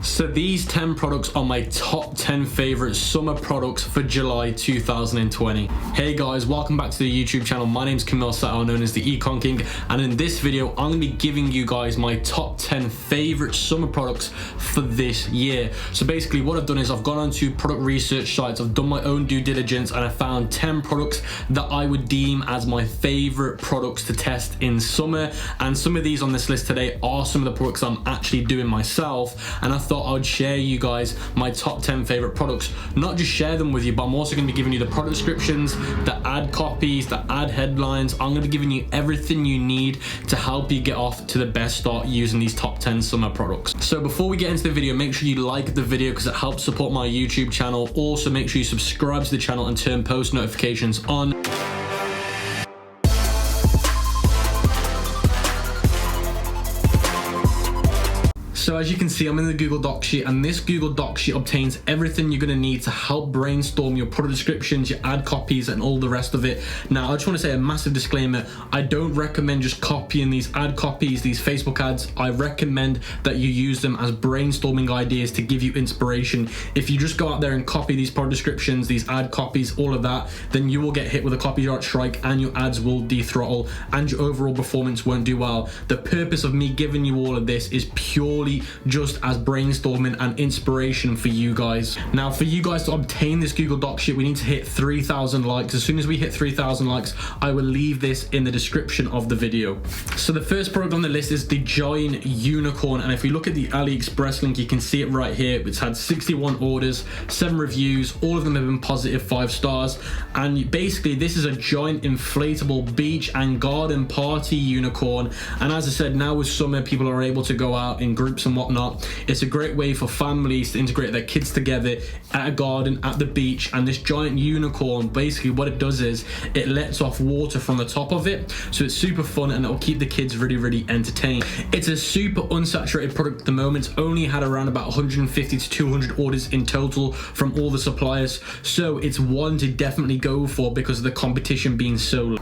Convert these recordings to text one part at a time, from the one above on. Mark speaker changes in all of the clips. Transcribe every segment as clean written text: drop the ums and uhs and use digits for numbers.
Speaker 1: So these 10 products are my top 10 favorite summer products for July 2020. Hey guys, welcome back to the YouTube channel. My name's Camille Sato, known as the ECOM King, and in this video I'm going to be giving you guys my top 10 favorite summer products for this year. So basically what I've done is I've gone onto product research sites, I've done my own due diligence, and I found 10 products that I would deem as my favorite products to test in summer. And some of these on this list today are some of the products I'm actually doing myself, and I thought I would share you guys my top 10 favorite products. Not just share them with you, but I'm also going to be giving you the product descriptions, the ad copies, the ad headlines. I'm going to be giving you everything you need to help you get off to the best start using these top 10 summer products. So before we get into the video, make sure you like the video because it helps support my YouTube channel. Also make sure you subscribe to the channel and turn post notifications on. So as you can see, I'm in the Google Doc sheet, and this Google Doc sheet obtains everything you're going to need to help brainstorm your product descriptions, your ad copies, and all the rest of it. Now, I just want to say a massive disclaimer. I don't recommend just copying these ad copies, these Facebook ads. I recommend that you use them as brainstorming ideas to give you inspiration. If you just go out there and copy these product descriptions, these ad copies, all of that, then you will get hit with a copyright strike and your ads will dethrottle and your overall performance won't do well. The purpose of me giving you all of this is purely just as brainstorming and inspiration for you guys. Now, for you guys to obtain this Google Doc sheet, we need to hit 3,000 likes. As soon as we hit 3,000 likes, I will leave this in the description of the video. So the first product on the list is the Giant Unicorn, and if we look at the AliExpress link, you can see it right here. It's had 61 orders, 7 reviews, all of them have been positive 5 stars, and basically this is a giant inflatable beach and garden party unicorn. And as I said, now with summer, people are able to go out in groups and whatnot. It's a great way for families to integrate their kids together at a garden, at the beach. And this giant unicorn, basically what it does is it lets off water from the top of it, so it's super fun and it'll keep the kids really entertained. It's a super unsaturated product at the moment. It's only had around about 150 to 200 orders in total from all the suppliers, so it's one to definitely go for because of the competition being so low.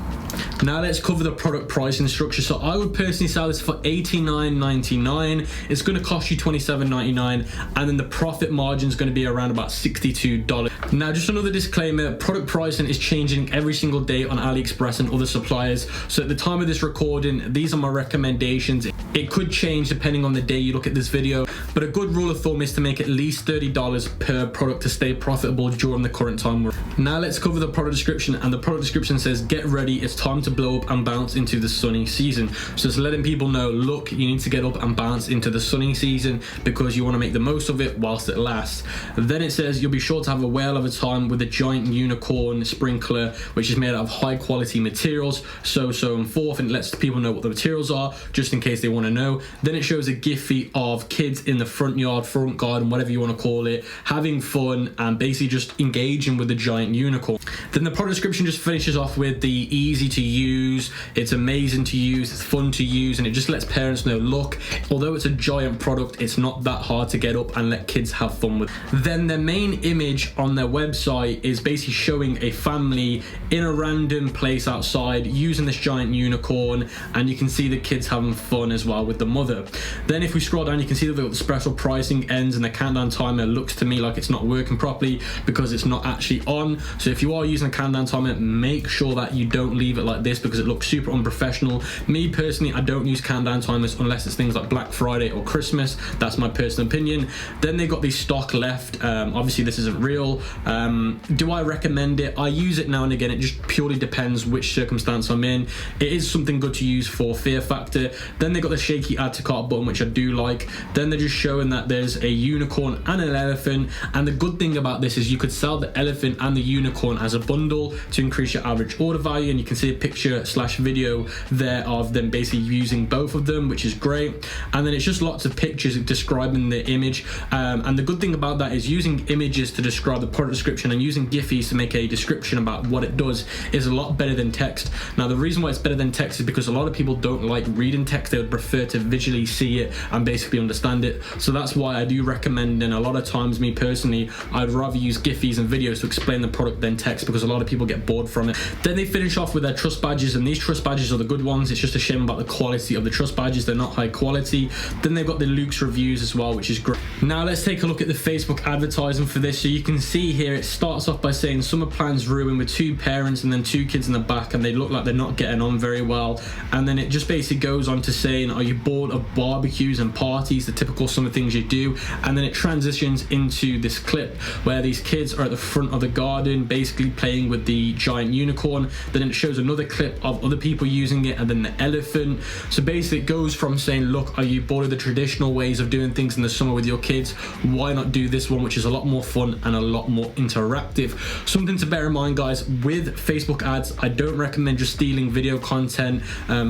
Speaker 1: Now let's cover the product pricing structure. So I would personally sell this for $89.99. It's going to cost you $27.99, and then the profit margin is going to be around about $62. Now, just another disclaimer, product pricing is changing every single day on AliExpress and other suppliers. So at the time of this recording, these are my recommendations. It could change depending on the day you look at this video, but a good rule of thumb is to make at least $30 per product to stay profitable during the current time. Now let's cover the product description, and the product description says, get ready, it's time to blow up and bounce into the sunny season. So it's letting people know, look, you need to get up and bounce into the sunny season because you want to make the most of it whilst it lasts. Then it says you'll be sure to have a whale of a time with a giant unicorn sprinkler, which is made out of high quality materials, so and forth, and it lets people know what the materials are just in case they want to know. Then it shows a giphy of kids in the front yard, front garden, whatever you want to call it, having fun and basically just engaging with the giant unicorn. Then the product description just finishes off with the easy to use, it's amazing to use, it's fun to use, and it just lets parents know, look, although it's a giant product, it's not that hard to get up and let kids have fun with. Then their main image on their website is basically showing a family in a random place outside using this giant unicorn, and you can see the kids having fun as well with the mother. Then if we scroll down, you can see that the special pricing ends and the countdown timer looks to me like it's not working properly because it's not actually on. So if you are using a countdown timer, make sure that you don't leave it like this because it looks super unprofessional. Me personally, I don't use countdown timers unless it's things like Black Friday or Christmas. That's my personal opinion. Then they got the stock left. Obviously this isn't real. Do I recommend it? I use it now and again. It just purely depends which circumstance I'm in. It is something good to use for fear factor. Then they got the shaky add to cart button, which I do like. Then they're just showing that there's a unicorn and an elephant, and the good thing about this is you could sell the elephant and the unicorn as a bundle to increase your average order value, and you can see a picture / video there of them basically using both of them, which is great. And then it's just lots of pictures describing the image, and the good thing about that is using images to describe the product description and using gifs to make a description about what it does is a lot better than text. Now the reason why it's better than text is because a lot of people don't like reading text. They would prefer to visually see it and basically understand it. So that's why I do recommend, and a lot of times me personally, I'd rather use gifs and videos to explain the product than text because a lot of people get bored from it. Then they finish off with their trust badges, and these trust badges are the good ones. It's just a shame about the quality of the trust badges. They're not high quality. Then they've got got the Luke's reviews as well, which is great. Now let's take a look at the Facebook advertising for this. So you can see here it starts off by saying summer plans ruined with 2 parents and then 2 kids in the back, and they look like they're not getting on very well. And then it just basically goes on to saying, are you bored of barbecues and parties, the typical summer things you do? And then it transitions into this clip where these kids are at the front of the garden basically playing with the giant unicorn. Then it shows another clip of other people using it, and then the elephant. So basically it goes from saying, look, are you bored of the traditional ways of doing things in the summer with your kids? Why not do this one, which is a lot more fun and a lot more interactive? Something to bear in mind, guys, with Facebook ads, I don't recommend just stealing video content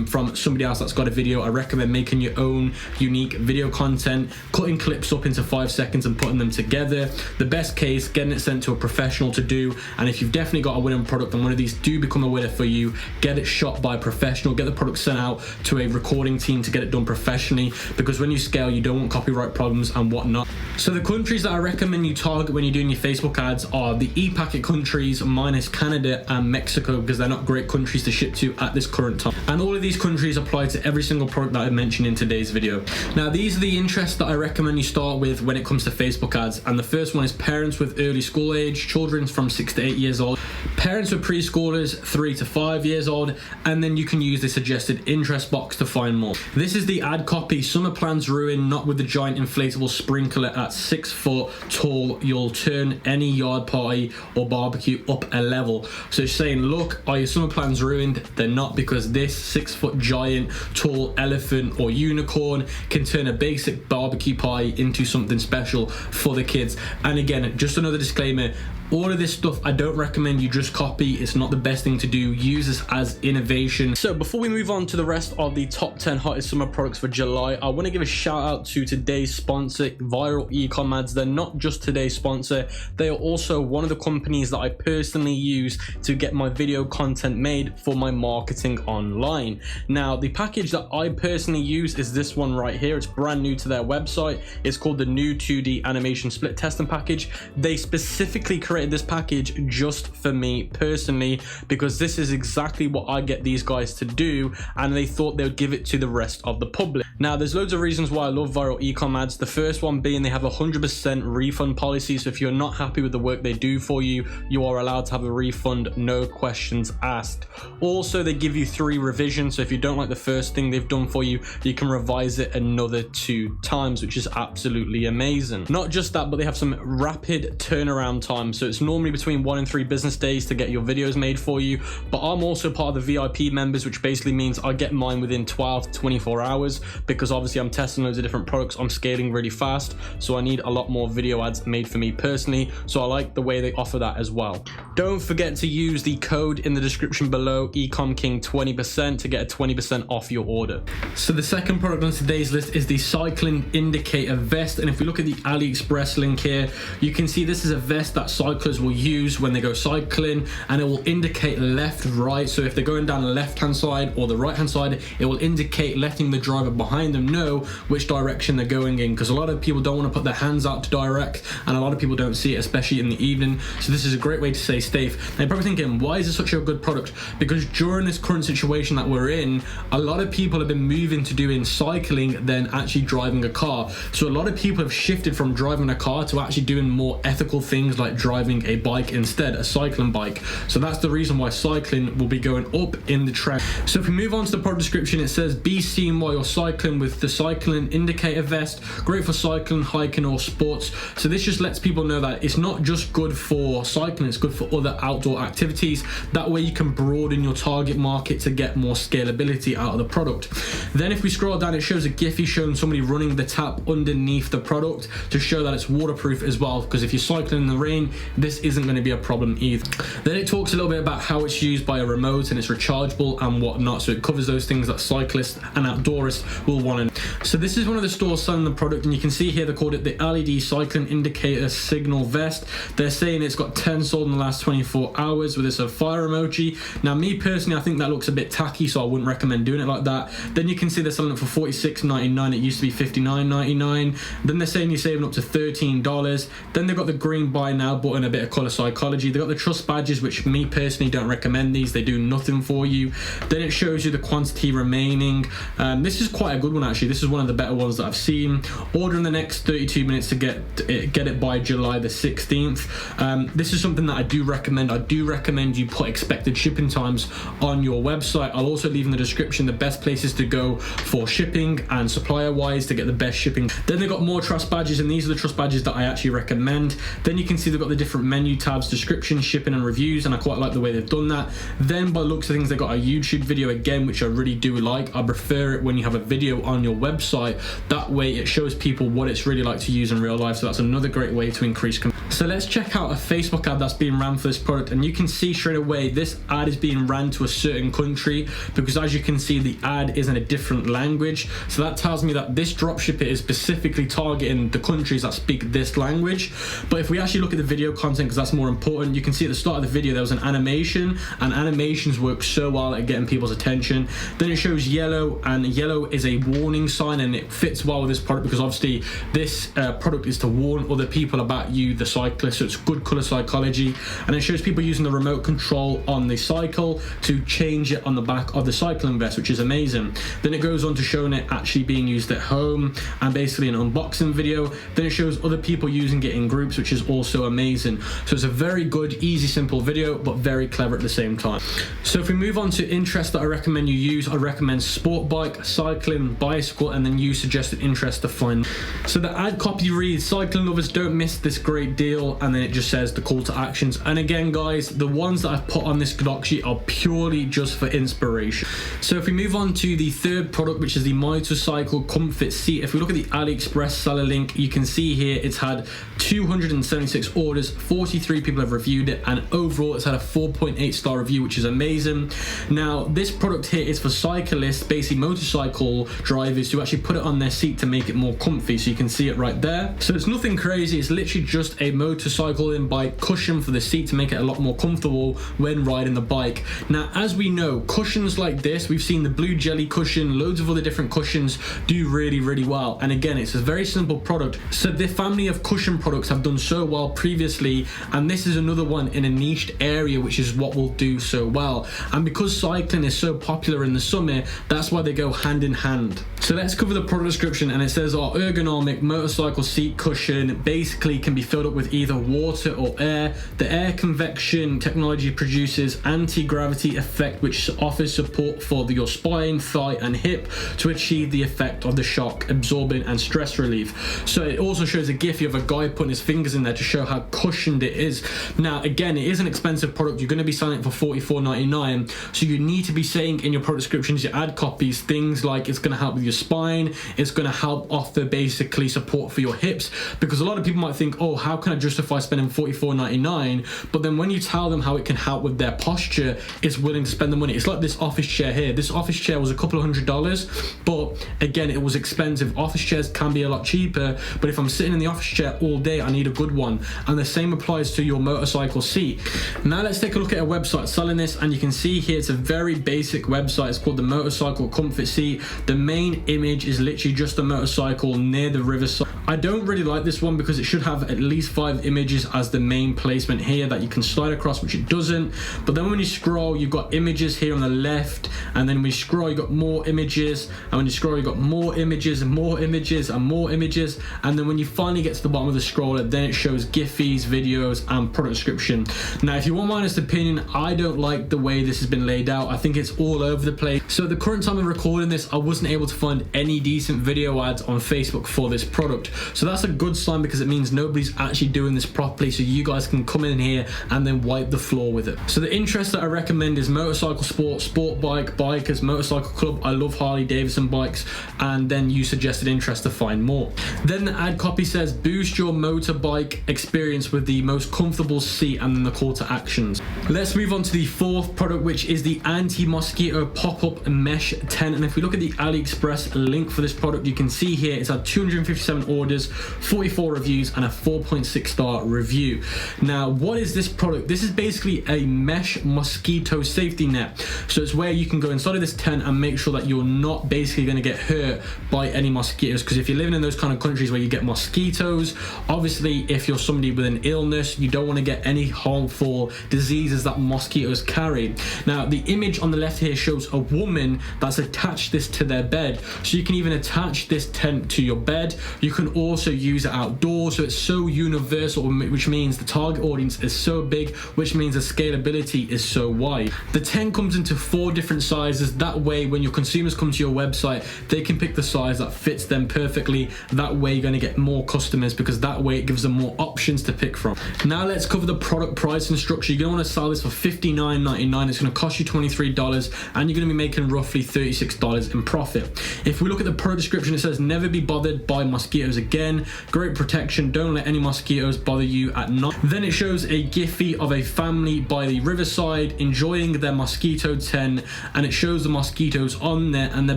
Speaker 1: from somebody else that's got a video. I recommend making your own unique video content, cutting clips up into 5 seconds and putting them together. The best case, getting it sent to a professional to do. And if you've definitely got a winning product and one of these do become a winner for you, get it shot by a professional, get the product sent out to a recording team to get it done professionally, because when you scale, you don't want copyright problems and whatnot. So the countries that I recommend you target when you're doing your Facebook ads are the e-packet countries minus Canada and Mexico, because they're not great countries to ship to at this current time. And all of these countries apply to every single product that I mentioned in today's video. Now, these are the interests that I recommend you start with when it comes to Facebook ads. And the first one is parents with early school age, children from 6 to 8 years old, parents with preschoolers 3 to 5 years old, and then you can use the suggested interest box to find more. This is the ad copy. Summer plans ruined, not with the giant inflatable sprinkler at 6 foot tall. You'll turn any yard party or barbecue up a level. So it's saying, look, are your summer plans ruined? They're not, because this 6 foot giant tall elephant or unicorn can turn a basic barbecue pie into something special for the kids. And again, just another disclaimer, all of this stuff I don't recommend you just copy. It's not the best thing to do. Use this as innovation. So before we move on to the rest of the top 10 hottest summer products for July, I want to give a shout out to today's sponsor, Viral Ecom Ads. They're not just today's sponsor, they are also one of the companies that I personally use to get my video content made for my marketing online. Now, the package that I personally use is this one right here. It's brand new to their website. It's called the new 2D animation split testing package. They specifically created this package just for me personally, because this is exactly what I get these guys to do, and they thought they would give it to the rest of the public. Now, there's loads of reasons why I love Viral Ecom Ads. The first one being they have a 100% refund policy, so if you're not happy with the work they do for you, you are allowed to have a refund, no questions asked. Also, they give you 3 revisions, so if you don't like the first thing they've done for you, you can revise it another 2 times, which is absolutely amazing. Not just that, but they have some rapid turnaround time, so it's normally between 1 and 3 business days to get your videos made for you. But I'm also part of the VIP members, which basically means I get mine within 12 to 24 hours, because obviously I'm testing loads of different products. I'm scaling really fast, so I need a lot more video ads made for me personally, so I like the way they offer that as well. Don't forget to use the code in the description below, ECOMKING20%, to get a 20% off your order. So the second product on today's list is the cycling indicator vest, and if we look at the AliExpress link here, you can see this is a vest that cyclists will use when they go cycling, and it will indicate left, right. So if they're going down the left hand side or the right hand side, it will indicate, letting the driver behind them know which direction they're going in, because a lot of people don't want to put their hands out to direct, and a lot of people don't see it, especially in the evening. So this is a great way to stay safe. And you're probably thinking, why is this such a good product? Because during this current situation that we're in, a lot of people have been moving to doing cycling than actually driving a car. So a lot of people have shifted from driving a car to actually doing more ethical things like driving a bike instead, a cycling bike. So that's the reason why cycling will be going up in the trend. So if we move on to the product description, it says, be seen while you're cycling with the cycling indicator vest, great for cycling, hiking or sports. So this just lets people know that it's not just good for cycling, it's good for other outdoor activities. That way you can broaden your target market to get more scalability out of the product. Then if we scroll down, it shows a Giphy showing somebody running the tap underneath the product to show that it's waterproof as well, because if you're cycling in the rain, this isn't going to be a problem either. Then it talks a little bit about how it's used by a remote and it's rechargeable and whatnot, so it covers those things that cyclists and outdoorists will want to. So this is one of the stores selling the product, and you can see here they called it the LED cycling indicator signal vest. They're saying it's got 10 sold in the last 24 hours with this fire emoji. Now, me personally, I think that looks a bit tacky, so I wouldn't recommend doing it like that. Then you can see they're selling it for $46.99. It used to be $59.99. Then they're saying you're saving up to $13. Then they've got the green buy now button, a bit of color psychology. They've got the trust badges, which me personally don't recommend these. They do nothing for you. Then it shows you the quantity remaining. This is quite a good one actually. This is one of the better ones that I've seen. Order in the next 32 minutes to get it by July the 16th. This is something that I do recommend. I do recommend you put expected shipping times on your website. I'll also leave in the description the best places to go for shipping and supplier wise to get the best shipping. Then they've got more trust badges, and these are the trust badges that I actually recommend. Then you can see they've got the different menu tabs, description, shipping and reviews, and I quite like the way they've done that. Then by the looks of things, they've got a YouTube video again, which I really do like. I prefer it when you have a video on your website. That way it shows people what it's really like to use in real life. So that's another great way to increase. So let's check out a Facebook ad that's being ran for this product, and you can see straight away this ad is being ran to a certain country, because as you can see the ad is in a different language. So that tells me that this dropshipper is specifically targeting the countries that speak this language. But if we actually look at the video content, because that's more important, you can see at the start of the video there was an animation, and animations work so well at getting people's attention. Then it shows yellow, and yellow is a warning sign, and it fits well with this product because obviously this product is to warn other people about you, the cyclist. So it's good color psychology. And it shows people using the remote control on the cycle to change it on the back of the cycling vest, which is amazing. Then it goes on to showing it actually being used at home and basically an unboxing video. Then it shows other people using it in groups, which is also amazing. So it's a very good, easy, simple video, but very clever at the same time. So if we move on to interests that I recommend you use, I recommend sport bike, cycling, bicycle, and then you suggested interest to find. So the ad copy reads, cycling lovers, don't miss this great deal, and then it just says the call to actions. And again guys, the ones that I've put on this doc sheet are purely just for inspiration. So if we move on to the third product, which is the motorcycle comfort seat, if we look at the AliExpress seller link, you can see here it's had 276 orders, 43 people have reviewed it, and overall it's had a 4.8 star review, which is amazing. Now this product here is for cyclists, basically motorcycle drivers, to actually put it on their seat to make it more comfy. So you can see it right there. So it's nothing crazy, it's literally just a motorcycle and bike cushion for the seat to make it a lot more comfortable when riding the bike. Now as we know, cushions like this, we've seen the blue jelly cushion, loads of other different cushions do really well. And again, it's a very simple product. So the family of cushion products have done so well previously, and this is another one in a niched area, which is what will do so well. And because cycling is so popular in the summer, that's why they go hand in hand. So let's cover the product description, and it says our ergonomic motorcycle seat cushion basically can be filled up with either water or air. The air convection technology produces anti-gravity effect, which offers support for your spine, thigh and hip to achieve the effect of the shock absorbing and stress relief. So it also shows a gif of a guy putting his fingers in there to show how cushioned it is. Now again, it is an expensive product. You're going to be selling it for $44.99, so you need to be saying in your product descriptions, your ad copies, things like it's going to help with your spine, it's going to help offer basically support for your hips, because a lot of people might think, oh, how can I justify spending $44.99? But then when you tell them how it can help with their posture, it's willing to spend the money. It's like this office chair here. This office chair was a couple of $100s, but again, it was expensive. Office chairs can be a lot cheaper, but if I'm sitting in the office chair all day, I need a good one. And the same applies to your motorcycle seat. Now let's take a look at a website selling this, and you can see here it's a very basic website. It's called the Motorcycle Comfort Seat. The main image is literally just a motorcycle near the riverside. I don't really like this one because it should have at least 5 images as the main placement here that you can slide across, which it doesn't. But then when you scroll, you've got images here on the left, and then when you scroll, you've got more images, and when you scroll, you've got more images and more images and more images, and then when you finally get to the bottom of the scroller, then it shows Giphies, videos and product description. Now if you want my honest opinion, I don't like the way this has been laid out. I think it's all over the place. So at the current time of recording this, I wasn't able to find any decent video ads on Facebook for this product. So that's a good sign, because it means nobody's actually doing this properly, so you guys can come in here and then wipe the floor with it. So the interest that I recommend is motorcycle sport, sport bike, bikers, motorcycle club. I love Harley Davidson bikes, and then you suggested interest to find more. Then the ad copy says boost your motorbike experience with the most comfortable seat, and then the call to actions. Let's move on to the fourth product, which is the anti-mosquito pop-up mesh tent. And if we look at the AliExpress link for this product, you can see here it's had 257 orders, orders, 44 reviews, and a 4.6 star review. Now, what is this product? This is basically a mesh mosquito safety net. So it's where you can go inside of this tent and make sure that you're not basically going to get hurt by any mosquitoes, because if you're living in those kind of countries where you get mosquitoes, obviously if you're somebody with an illness, you don't want to get any harmful diseases that mosquitoes carry. Now, the image on the left here shows a woman that's attached this to their bed. So you can even attach this tent to your bed. You can also use it outdoors. So it's so universal, which means the target audience is so big, which means the scalability is so wide. The tent comes into 4 different sizes. That way, when your consumers come to your website, they can pick the size that fits them perfectly. That way you're going to get more customers, because that way it gives them more options to pick from. Now let's cover the product pricing structure. You're going to want to sell this for $59.99. It's going to cost you $23, and you're going to be making roughly $36 in profit. If we look at the product description, it says never be bothered by mosquitoes again. Great protection. Don't let any mosquitoes bother you at night. Then it shows a Giphy of a family by the riverside enjoying their mosquito tent, and it shows the mosquitoes on there, and they're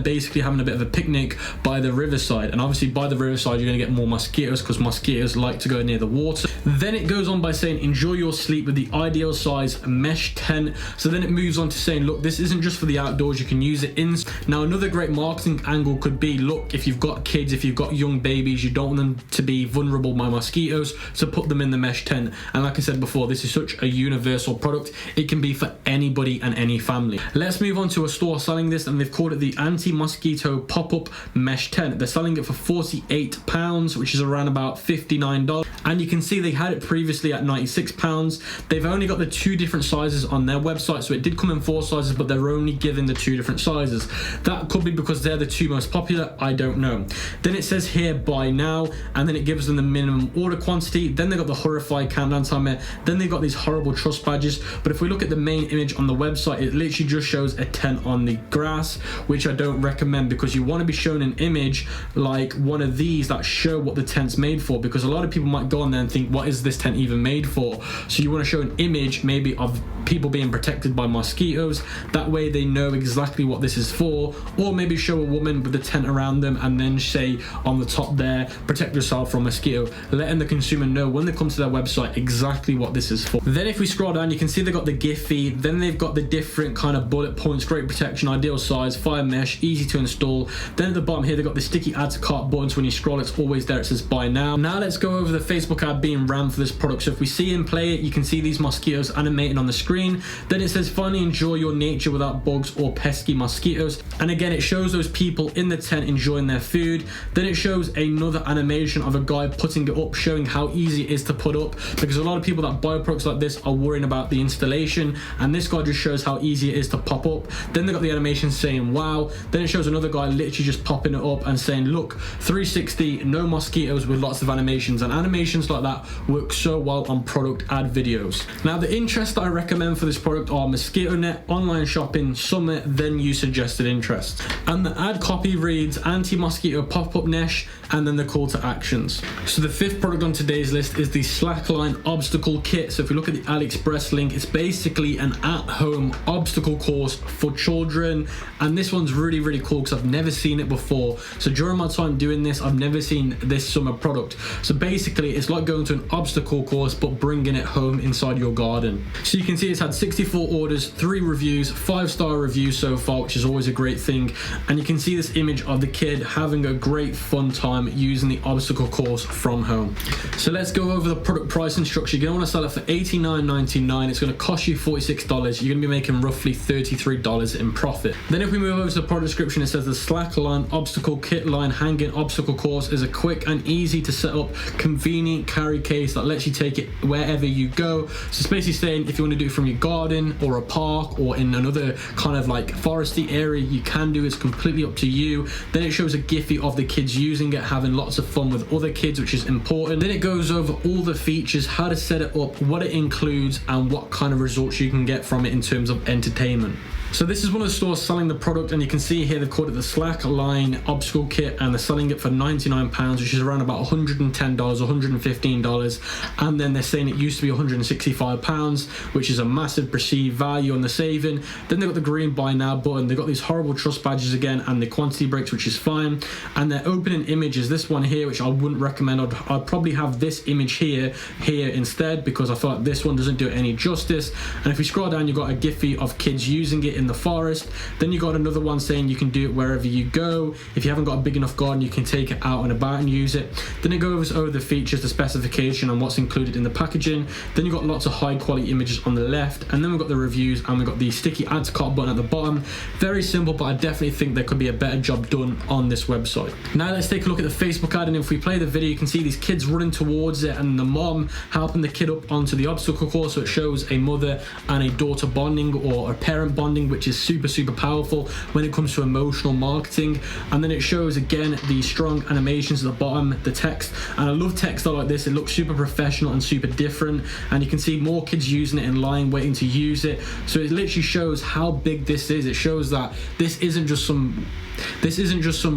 Speaker 1: basically having a bit of a picnic by the riverside. And obviously by the riverside you're going to get more mosquitoes, because mosquitoes like to go near the water. Then it goes on by saying enjoy your sleep with the ideal size mesh tent. So then it moves on to saying, look, this isn't just for the outdoors, you can use it in. Now another great marketing angle could be, look, if you've got kids, if you've got young babies, you don't want them to be vulnerable by mosquitoes, so put them in the mesh tent. And like I said before, this is such a universal product, it can be for anybody and any family. Let's move on to a store selling this, and they've called it the anti-mosquito pop-up mesh tent. They're selling it for £48, which is around about $59, and you can see they had it previously at £96. They've only got the 2 different sizes on their website, so it did come in 4 sizes, but they're only giving the 2 different sizes. That could be because they're the 2 most popular, I don't know. Then it says here buy now, and then it gives them the minimum order quantity. Then they got the horrified countdown timer. Then they've got these horrible trust badges. But if we look at the main image on the website, it literally just shows a tent on the grass, which I don't recommend, because you want to be shown an image like one of these that show what the tent's made for, because a lot of people might go on there and think, what is this tent even made for? So you want to show an image maybe of people being protected by mosquitoes. That way they know exactly what this is for. Or maybe show a woman with the tent around them and then say on the top there, protect yourself from mosquito, letting the consumer know when they come to their website exactly what this is for. Then if we scroll down, you can see they've got the Giphy. Then they've got the different kind of bullet points: great protection, ideal size, fire mesh, easy to install. Then at the bottom here, they've got the sticky add to cart button, so when you scroll, it's always there. It says buy now. Now let's go over the Facebook ad being ran for this product. So if we see and play it, you can see these mosquitoes animating on the screen. Then it says finally enjoy your nature without bugs or pesky mosquitoes. And again, it shows those people in the tent enjoying their food. Then it shows another animation of a guy putting it up, showing how easy it is to put up, because a lot of people that buy products like this are worrying about the installation, and this guy just shows how easy it is to pop up. Then they got the animation saying wow. Then it shows another guy literally just popping it up and saying, look, 360, no mosquitoes, with lots of animations. And animations like that work so well on product ad videos. Now the interests that I recommend for this product are mosquito net, online shopping, summit, then you suggested interests. And the ad copy reads anti-mosquito pop-up mesh, and then the call to actions. So the 5th product on today's list is the Slackline Obstacle Kit. So if we look at the AliExpress link, it's basically an at-home obstacle course for children, and this one's really, really cool because I've never seen it before. So during my time doing this, I've never seen this summer product. So basically it's like going to an obstacle course but bringing it home inside your garden. So you can see it's had 64 orders, 3 reviews, 5-star reviews so far, which is always a great thing. And you can see this image of the kid having a great fun time using the obstacle course from home. So let's go over the product pricing structure. You're going to want to sell it for $89.99. It's going to cost you $46. You're going to be making roughly $33 in profit. Then if we move over to the product description, it says the Slackline Obstacle Kit line hanging obstacle course is a quick and easy to set up, convenient carry case that lets you take it wherever you go. So it's basically saying if you want to do it from your garden or a park or in another kind of like foresty area, you can do it. It's completely up to you. Then it shows a Giphy of the kids using it, having lots of fun with other kids, which is important. Then it goes over all the features, how to set it up, what it includes, and what kind of results you can get from it in terms of entertainment. So this is one of the stores selling the product, and you can see here they've called it the Slackline Obstacle Kit, and they're selling it for £99, which is around about $110, $115, and then they're saying it used to be £165, which is a massive perceived value on the saving. Then they've got the green buy now button, they've got these horrible trust badges again, and the quantity breaks, which is fine, and their opening image is this one here, which I wouldn't recommend. I'd probably have this image here instead, because I feel like this one doesn't do it any justice. And if we scroll down, you've got a Giphy of kids using it in the forest. Then you got another one saying you can do it wherever you go. If you haven't got a big enough garden, you can take it out and about and use it. Then it goes over the features, the specification, and what's included in the packaging. Then you've got lots of high quality images on the left, and then we've got the reviews, and we've got the sticky add to cart button at the bottom. Very simple, but I definitely think there could be a better job done on this website. Now let's take a look at the Facebook ad, and if we play the video, you can see these kids running towards it, and the mom helping the kid up onto the obstacle course. So it shows a mother and a daughter bonding, or a parent bonding, which is super powerful when it comes to emotional marketing. And then it shows again the strong animations at the bottom, the text, and I love text like this. It looks super professional and super different, and you can see more kids using it in line waiting to use it. So it literally shows how big this is. It shows that this isn't just some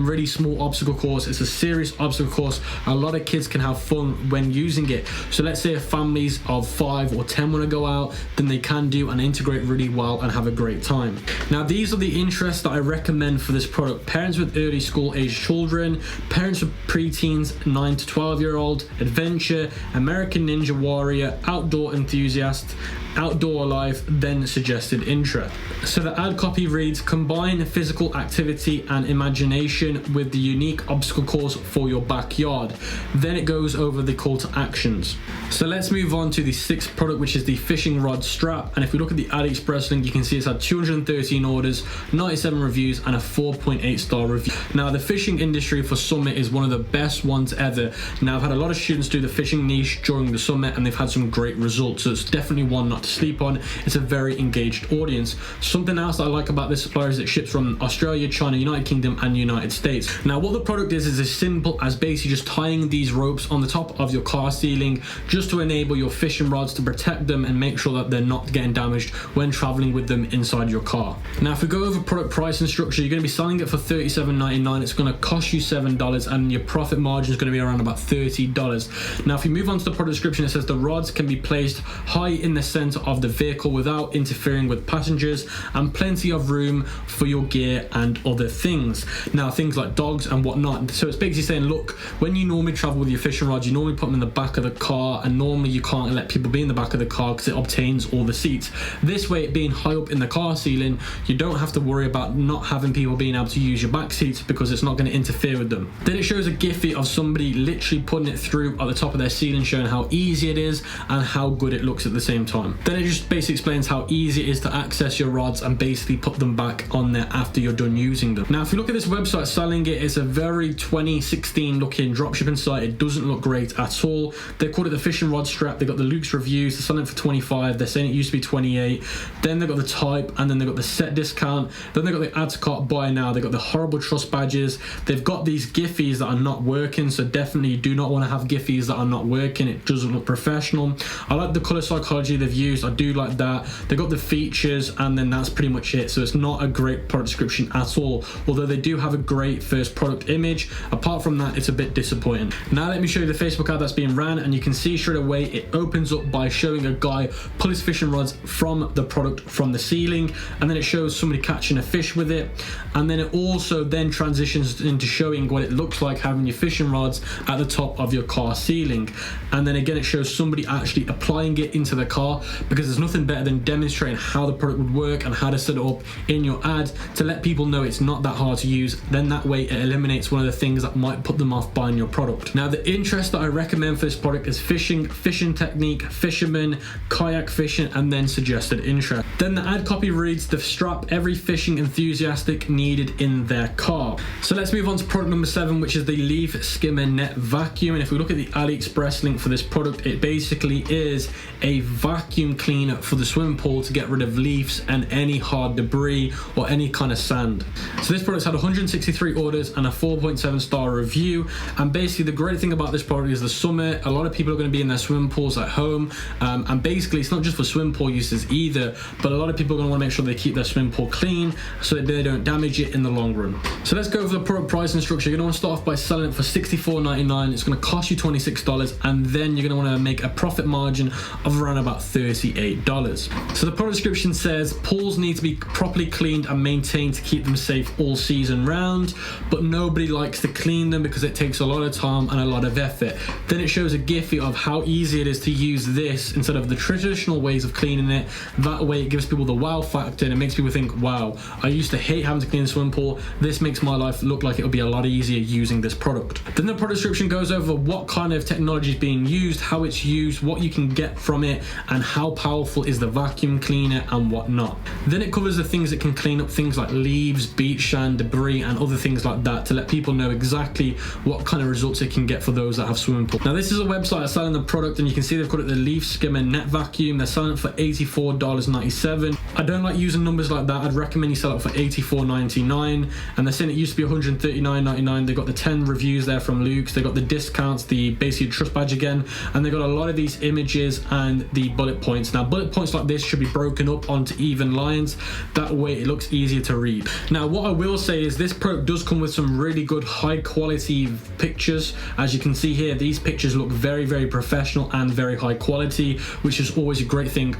Speaker 1: really small obstacle course. It's a serious obstacle course. A lot of kids can have fun when using it. So let's say if families of 5 or 10 want to go out, then they can do and integrate really well and have a great time. Now these are the interests that I recommend for this product: parents with early school age children, parents with preteens 9 to 12-year-old, adventure, American Ninja Warrior, outdoor enthusiast, outdoor life, then suggested interest. So the ad copy reads: combine physical activity and imagination with the unique obstacle course for your backyard. Then it goes over the call to actions. So let's move on to the 6th product, which is the fishing rod strap. And if we look at the AliExpress link, you can see it's had 213 orders, 97 reviews, and a 4.8 star review. Now the fishing industry for summer is one of the best ones ever. Now I've had a lot of students do the fishing niche during the summer, and they've had some great results. So it's definitely one not to sleep on. It's a very engaged audience. Something else that I like about this supplier is it ships from Australia, China, United Kingdom, and United States. Now what the product is as simple as basically just tying these ropes on the top of your car ceiling, just to enable your fishing rods to protect them and make sure that they're not getting damaged when traveling with them inside your car. Now if we go over product pricing structure, you're going to be selling it for $37.99. It's going to cost you $7, and your profit margin is going to be around about $30. Now if you move on to the product description, it says the rods can be placed high in the center of the vehicle without interfering with passengers, and plenty of room for your gear and other things. Now things like dogs and whatnot. So it's basically saying, look, when you normally travel with your fishing rods, you normally put them in the back of the car, and normally you can't let people be in the back of the car because it obtains all the seats. This way, it being high up in the car ceiling, you don't have to worry about not having people being able to use your back seats because it's not going to interfere with them. Then it shows a Giphy of somebody literally putting it through at the top of their ceiling, showing how easy it is and how good it looks at the same time. Then it just basically explains how easy it is to access your rods and basically put them back on there after you're done using them. Now if you look at this website selling it, it's a very 2016 looking dropshipping site. It doesn't look great at all. They called it the fishing rod strap. They got the Luke's reviews. They're selling it for 25. They're saying it used to be 28. Then they got the type, and then they got the set discount. Then they got the add to cart buy now. They got the horrible trust badges. They've got these Giphies that are not working. So definitely you do not want to have Giphies that are not working. It doesn't look professional. I like the color psychology they've used. I do like that. They got the features, and then that's pretty much it. So it's not a great product description at all, although they do have a great first product image. Apart from that, it's a bit disappointing. Now let me show you the Facebook ad that's being ran, and you can see straight away it opens up by showing a guy pull his fishing rods from the product from the ceiling, and then it shows somebody catching a fish with it, and then it also then transitions into showing what it looks like having your fishing rods at the top of your car ceiling, and then again it shows somebody actually applying it into the car, because there's nothing better than demonstrating how the product would work and how to set it up in your ad to let people know it's not that hard to use. Then that way it eliminates one of the things that might put them off buying your product. Now the interest that I recommend for this product is fishing technique, fisherman, kayak fishing, and then suggested interest. Then the ad copy reads: the strap every fishing enthusiastic needed in their car. So let's move on to product number 7, which is the leaf skimmer net vacuum. And if we look at the AliExpress link for this product, it basically is a vacuum cleaner for the swimming pool to get rid of leaves and any hard debris or any kind of sand. So this product's had 163 orders and a 4.7 star review. And basically the great thing about this product is the summer, a lot of people are going to be in their swimming pools at home. And basically it's not just for swimming pool uses either, but a lot of people are going to want to make sure they keep their swimming pool clean so that they don't damage it in the long run. So let's go over the product pricing structure. You're going to want to start off by selling it for $64.99. It's going to cost you $26, and then you're going to want to make a profit margin of around about $38. So the product description says pools need to be properly cleaned and maintained to keep them safe all season round, but nobody likes to clean them because it takes a lot of time and a lot of effort. Then it shows a gif of how easy it is to use this instead of the traditional ways of cleaning it. That way it gives people the wow factor and it makes people think, wow, I used to hate having to clean the swimming pool. This makes my life look like it'll be a lot easier using this product. Then the product description goes over what kind of technology is being used, how it's used, what you can get from it, and how powerful is the vacuum cleaner and whatnot. Then it covers the things that can clean up things like leaves, beach sand, debris, and other things like that to let people know exactly what kind of results it can get for those that have swimming pools. Now this is a website that's selling the product, and you can see they've got it the Leaf Skimmer Net Vacuum. They're selling it for $84.97. I don't like using numbers like that. I'd recommend you sell it for $84.99, and they're saying it used to be $139.99. They've got the 10 reviews there from Luke's. They got the discounts, the basically trust badge again, and they got a lot of these images and the bullet points. Now bullet points like this should be broken up onto even lines, that way it looks easier to read. Now what I will say is this product does come with some really good high quality pictures. As you can see here, these pictures look very, very professional and very high quality, which is always a great thing.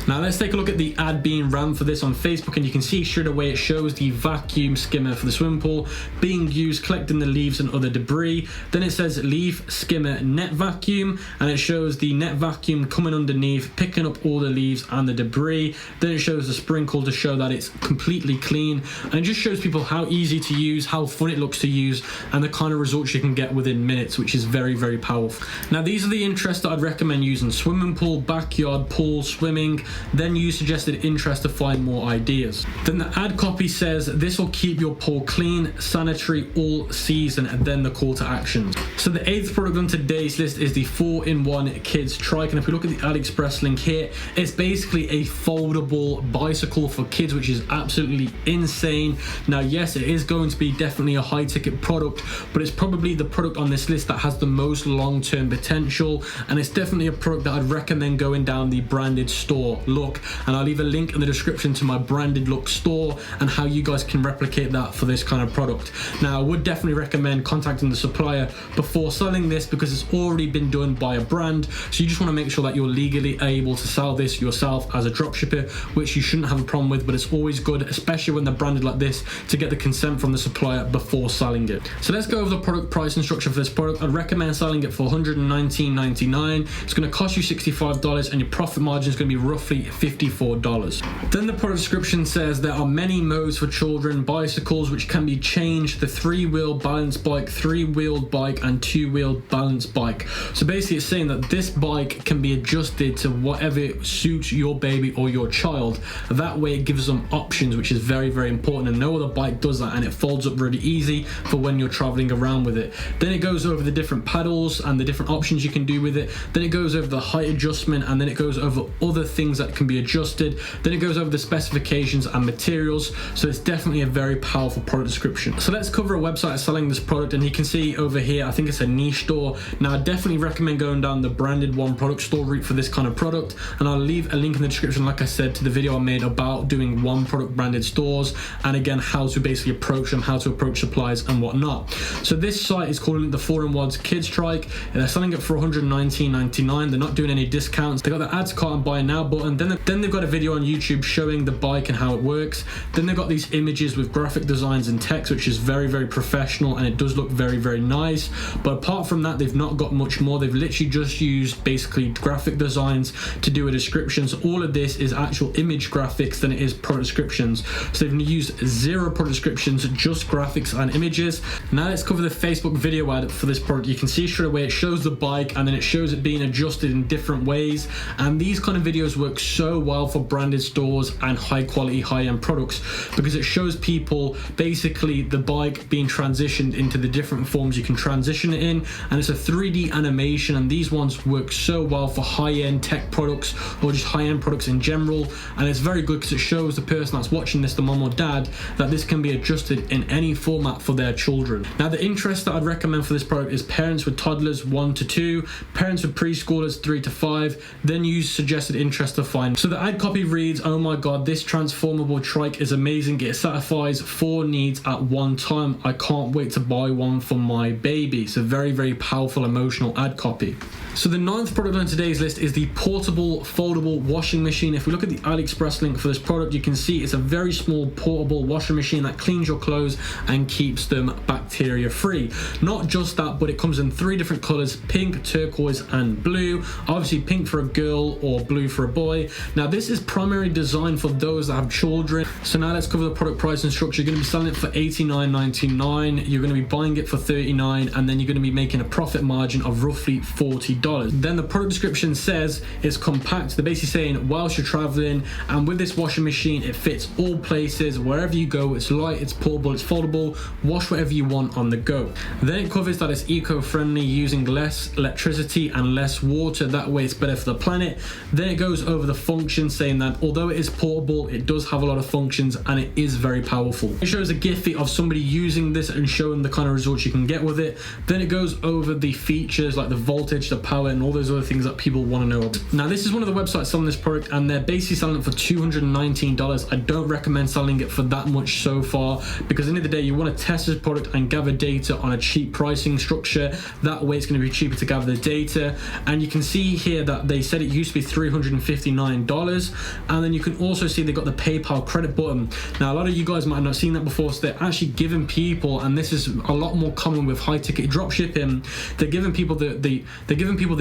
Speaker 1: Now let's take a look at the ad being ran for this on Facebook, and you can see straight away it shows the vacuum skimmer for the swimming pool being used collecting the leaves and other debris. Then it says Leaf Skimmer Net Vacuum, and it shows the net vacuum coming underneath picking up all the leaves and the debris. Then it shows the sprinkle to show that it's completely clean, and it just shows people how easy to use, how fun it looks to use, and the kind of results you can get within minutes, which is very, very powerful. Now these are the interests that I'd recommend using: swimming pool, backyard, pool, swimming. Then use suggested interest to find more ideas. Then the ad copy says this will keep your pool clean, sanitary all season, and then the call to actions. So the 8th product on today's list is the 4-in-1 Kids Trike, and if we look at the AliExpress link here, it's basically a foldable bicycle for kids, which is absolutely insane. Now yes, it is going to be definitely a high ticket product, but it's probably the product on this list that has the most long-term potential, and it's definitely a product that I'd recommend going down the branded store look, and I'll leave a link in the description to my branded look store and how you guys can replicate that for this kind of product. Now I would definitely recommend contacting the supplier before selling this because it's already been done by a brand, so you just want to make sure that you're legally able to sell this yourself as a dropshipper, which you shouldn't have a problem with, but it's always good, especially when they're branded like this, to get the consent from the supplier before selling it. So let's go over the product pricing structure for this product. I'd recommend selling it for $119.99. It's going to cost you $65, and your profit margin is going to be roughly $54. Then the product description says there are many modes for children bicycles which can be changed: the 3-wheel balance bike, 3-wheeled bike, and 2-wheeled balance bike. So basically it's saying that this bike can be adjusted to whatever suits your baby or your child. That way it gives them options, which is very, very important, and no other bike does that, and it folds up really easy for when you're traveling around with it. Then it goes over the different pedals and the different options you can do with it. Then it goes over the height adjustment, and then it goes over other things that can be adjusted. Then it goes over the specifications and materials. So it's definitely a very powerful product description. So let's cover a website selling this product, and you can see over here, I think it's a niche store. Now I definitely recommend going down the branded one product store route for this kind of product, and I'll leave a link in the description, like I said, to the video I made about doing one product branded stores, and again how to basically approach them, how to approach suppliers and whatnot. So this site is calling it the 4-in-1 Kids Trike, and they're selling it for $119.99. They're not doing any discounts. They got the add to cart and buy now button. Then they've got a video on YouTube showing the bike and how it works. Then they've got these images with graphic designs and text, which is very, very professional, and it does look very, very nice. But apart from that, they've not got much more. They've literally just used basically graphic designs to do a description. So all of this is actual image graphics than it is product descriptions. So they've used 0 product descriptions, just graphics and images. Now let's cover the Facebook video ad for this product. You can see straight away it shows the bike, and then it shows it being adjusted in different ways, and these kind of videos work so well for branded stores and high quality, high-end products, because it shows people basically the bike being transitioned into the different forms you can transition it in, and it's a 3D animation, and these ones work so well for high-end tech products or just high-end products in general. And it's very good because it shows the person that's watching this, the mom or dad, that this can be adjusted in any format for their children. Now the interest that I'd recommend for this product is parents with toddlers 1 to 2, parents with preschoolers 3 to 5, then use suggested interest to find. So the ad copy reads, "Oh my god, this transformable trike is amazing. It satisfies 4 needs at one time. I can't wait to buy one for my baby." So very, very powerful emotional ad copy. So the 9th product on today's list is the portable foldable washing machine. If we look at the AliExpress link for this product, you can see it's a very small portable washing machine that cleans your clothes and keeps them bacteria free. Not just that, but it comes in 3 different colors: pink, turquoise, and blue. Obviously pink for a girl or blue for a boy. Now this is primarily designed for those that have children. So now let's cover the product price and structure. You're going to be selling it for $89.99. You're going to be buying it for $39, and then you're going to be making a profit margin of roughly $40. Then the product description says it's compact. They're basically saying whilst you're traveling, and with this washing machine, it fits all places, wherever you go. It's light, it's portable, it's foldable, wash whatever you want on the go. Then it covers that it's eco-friendly, using less electricity and less water. That way it's better for the planet. Then it goes over the function, saying that although it is portable, it does have a lot of functions and it is very powerful. It shows a gif of somebody using this and showing the kind of results you can get with it. Then it goes over the features like the voltage, the power, and all those other things that people want to know about. Now this is one of the websites selling this product, and they're basically selling it for $219. I don't recommend selling it for that much so far, because at the end of the day you want to test this product and gather data on a cheap pricing structure. That way it's going to be cheaper to gather the data. And you can see here that they said it used to be $359, and then you can also see they got the PayPal credit button. Now a lot of you guys might have not seen that before, so they're actually giving people, and this is a lot more common with high ticket drop shipping, they're giving people the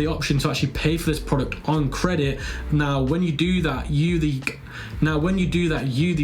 Speaker 1: option to actually pay for this product on credit. Now when you do that, you the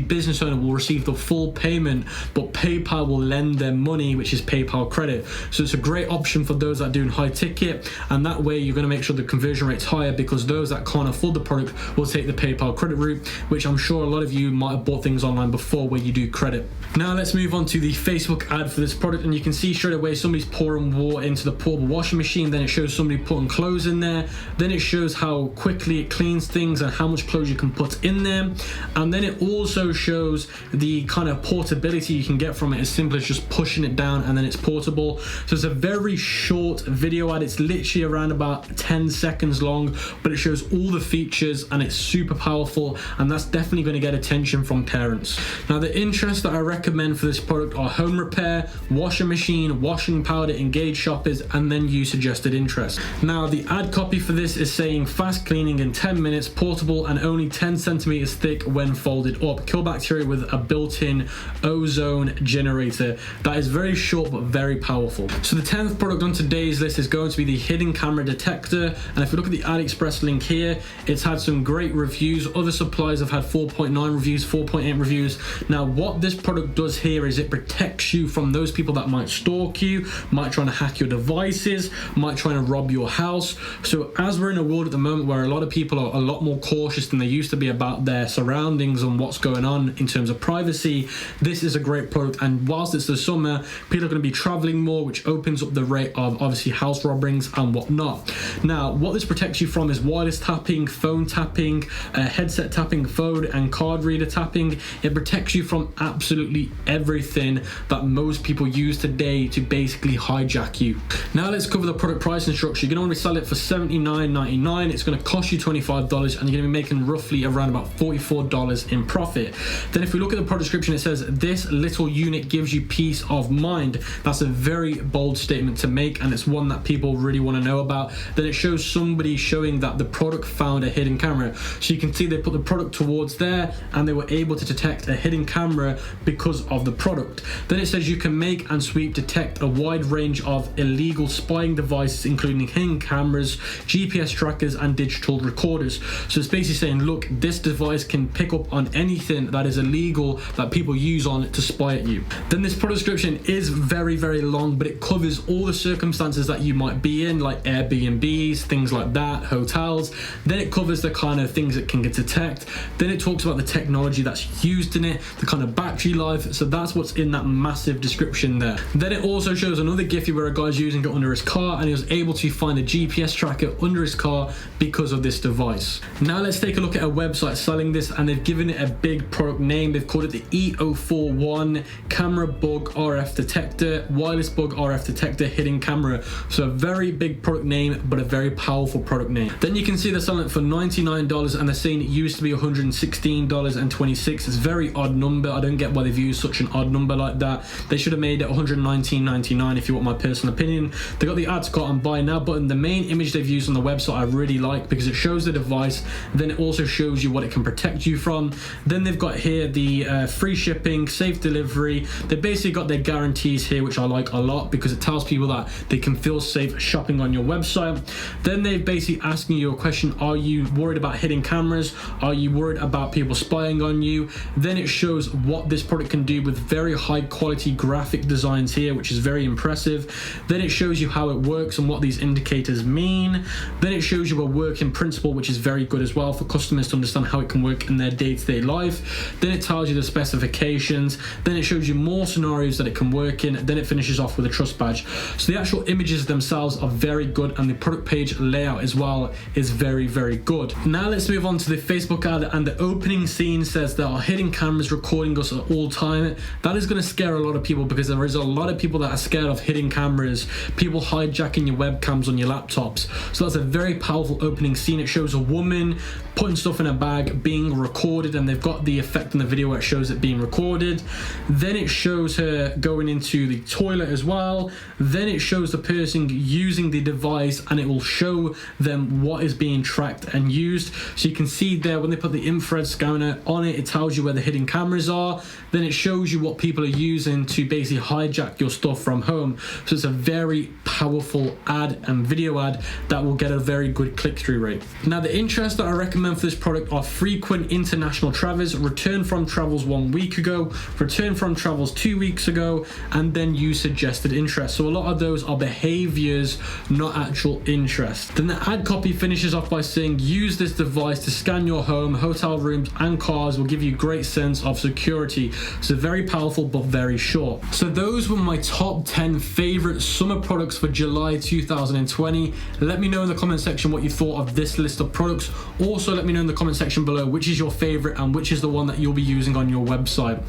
Speaker 1: business owner will receive the full payment, but PayPal will lend them money, which is PayPal credit. So it's a great option for those that are doing high ticket, and that way you're going to make sure the conversion rate's higher, because those that can't afford the product will take the PayPal credit route, which I'm sure a lot of you might have bought things online before where you do credit. Now let's move on to the Facebook ad for this product, and you can see straight away somebody's pouring water into the portable washing machine. Then it shows somebody putting clothes in there. Then it shows how quickly it cleans things and how much clothes you can put in there. And then it also shows the kind of portability you can get from it, as simple as just pushing it down and then it's portable. So it's a very short video ad. It's literally around about 10 seconds long, but it shows all the features and it's super powerful, and that's definitely going to get attention from parents. Now the interests that I recommend for this product are home repair, washing machine, washing powder, engage shoppers, and then use suggested interest. Now the ad copy for this is saying fast cleaning in 10 minutes, portable and only 10 centimeters thick when folded up, kill bacteria with a built-in ozone generator. That is very short but very powerful. So the 10th product on today's list is going to be the hidden camera detector, and if you look at the AliExpress link here, it's had some great reviews. Other suppliers have had 4.9 reviews, 4.8 reviews. Now what this product does here is it protects you from those people that might stalk you, might try to hack your devices, might try to rob your house. So as we're in a world at the moment where a lot of people are a lot more cautious than they used to be about their surroundings and what's going on in terms of privacy, this is a great product. And whilst it's the summer, people are going to be traveling more, which opens up the rate of obviously house robberies and whatnot. Now what this protects you from is wireless tapping, phone tapping, headset tapping, phone and card reader tapping. It protects you from absolutely everything that most people use today to basically hijack you. Now let's cover the product pricing structure. You're going to only sell it for $79.99. It's going to cost you $25, and you're going to be making roughly around about $44 in profit. Then if we look at the product description, it says this little unit gives you peace of mind. That's a very bold statement to make, and it's one that people really want to know about. Then it shows somebody showing that the product found a hidden camera. So you can see they put the product towards there and they were able to detect a hidden camera because of the product. Then it says you can make and sweep detect a wide range of illegal spying devices, including hidden cameras, GPS trackers, and digital recorders. So it's basically saying, look, this device can pick up on anything that is illegal that people use on it to spy at you. Then this product description is very, very long, but it covers all the circumstances that you might be in, like Airbnbs, things like that, hotels. Then it covers the kind of things it can detect. Then it talks about the technology that's used in it, the kind of battery life. So that's what's in that massive description there. Then it also shows another Giphy where a guy's using it under his car and he was able to find a GPS tracker under his car because of this device. Now let's take a look at a website selling this, and they've given it a big product name. They've called it the E041 Camera Bug RF Detector, Wireless Bug RF Detector Hidden Camera. So a very big product name, but a very powerful product name. Then you can see they're selling it for $99, and they're saying it used to be $116.26. It's a very odd number. I don't get why they've used such an odd number like that. They should have made it $119.99 if you want my personal opinion. They got the add to cart and buy now button. The main image they've used on the website I really like because it shows the device, then it also shows you what it can protect you from. Then they've got here the free shipping, safe delivery. They basically got their guarantees here, which I like a lot because it tells people that they can feel safe shopping on your website. Then they're basically asking you a question: are you worried about hidden cameras? Are you worried about people spying on you? Then it shows what this product can do with very high quality graphic designs here, which is very impressive. Then it shows you how it works and what these indicators mean. Then it shows you a working principle, which is very good as well for customers to understand how it can work in their day-to-day life. Then it tells you the specifications. Then it shows you more scenarios that it can work in. Then it finishes off with a trust badge. So the actual images themselves are very good, and the product page layout as well is very, very good. Now let's move on to the Facebook ad, and the opening scene says there are hidden cameras recording us at all time. That is going to scare a lot of people because there is a lot of people that are scared of hidden cameras, people hijacking your webcams on your laptops. So that's a very powerful opening scene. It shows a woman putting stuff in a bag being recorded, and they've got the effect in the video where it shows it being recorded. Then it shows her going into the toilet as well. Then it shows the person using the device, and it will show them what is being tracked and used. So you can see there when they put the infrared scanner on it, it tells you where the hidden cameras are. Then it shows you what people are using to basically hijack your stuff from home. So it's a very powerful ad and video ad that will get a very good click-through rate. Now the interests that I recommend for this product are frequent international travels, return from travels 1 week ago, return from travels 2 weeks ago, and then use suggested interest. So a lot of those are behaviors, not actual interest. Then the ad copy finishes off by saying, use this device to scan your home, hotel rooms, and cars. Will give you great sense of security. So very powerful, but very short. So those were my top 10 favorite summer products for July 2020. Let me know in the comment section what you thought of this list of products. Also, let me know in the comment section below which is your favorite and which is the one that you'll be using on your website.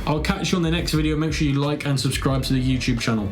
Speaker 1: I'll catch you on the next video. Make sure you like and subscribe to the YouTube channel.